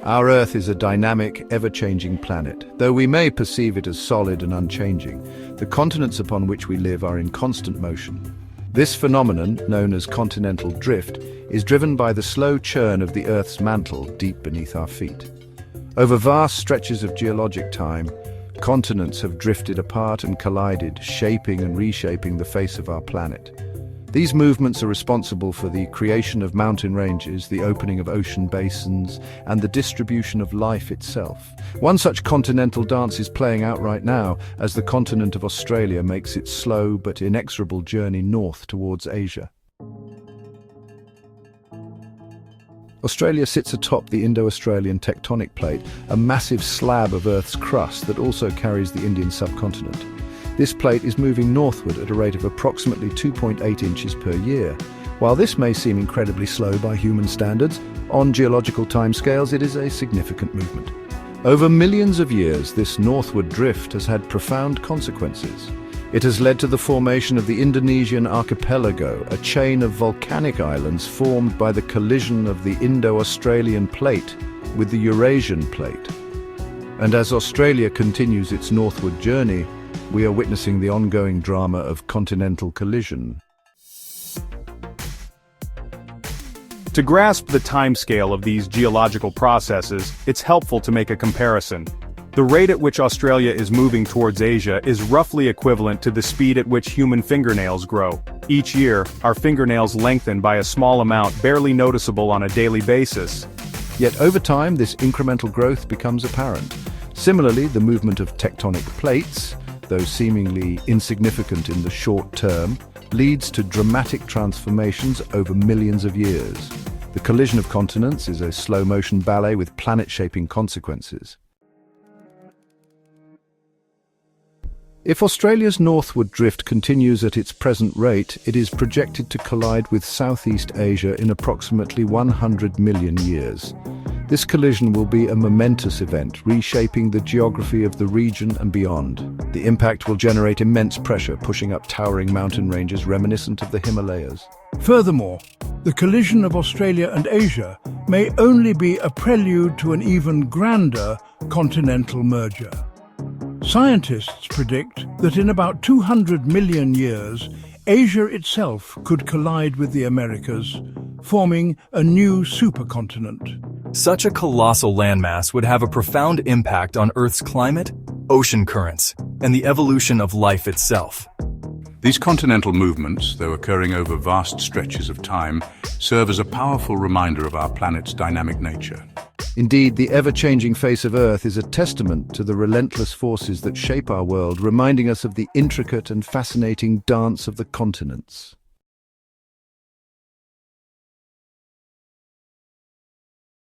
Our Earth is a dynamic, ever-changing planet. Though we may perceive it as solid and unchanging, the continents upon which we live are in constant motion. This phenomenon, known as continental drift, is driven by the slow churn of the Earth's mantle deep beneath our feet. Over vast stretches of geologic time, continents have drifted apart and collided, shaping and reshaping the face of our planet. These movements are responsible for the creation of mountain ranges, the opening of ocean basins, and the distribution of life itself. One such continental dance is playing out right now as the continent of Australia makes its slow but inexorable journey north towards Asia. Australia sits atop the Indo-Australian tectonic plate, a massive slab of Earth's crust that also carries the Indian subcontinent. This plate is moving northward at a rate of approximately 2.8 inches per year. While this may seem incredibly slow by human standards, on geological timescales it is a significant movement. Over millions of years, this northward drift has had profound consequences. It has led to the formation of the Indonesian archipelago, a chain of volcanic islands formed by the collision of the Indo-Australian plate with the Eurasian plate. And as Australia continues its northward journey, we are witnessing the ongoing drama of continental collision. To grasp the timescale of these geological processes, it's helpful to make a comparison. The rate at which Australia is moving towards Asia is roughly equivalent to the speed at which human fingernails grow. Each year, our fingernails lengthen by a small amount barely noticeable on a daily basis. Yet over time, this incremental growth becomes apparent. Similarly, the movement of tectonic plates, though seemingly insignificant in the short term, leads to dramatic transformations over millions of years. The collision of continents is a slow-motion ballet with planet-shaping consequences. If Australia's northward drift continues at its present rate, it is projected to collide with Southeast Asia in approximately 100 million years. This collision will be a momentous event, reshaping the geography of the region and beyond. The impact will generate immense pressure, pushing up towering mountain ranges reminiscent of the Himalayas. Furthermore, the collision of Australia and Asia may only be a prelude to an even grander continental merger. Scientists predict that in about 200 million years, Asia itself could collide with the Americas, forming a new supercontinent. Such a colossal landmass would have a profound impact on Earth's climate, ocean currents, and the evolution of life itself. These continental movements, though occurring over vast stretches of time, serve as a powerful reminder of our planet's dynamic nature. Indeed, the ever-changing face of Earth is a testament to the relentless forces that shape our world, reminding us of the intricate and fascinating dance of the continents.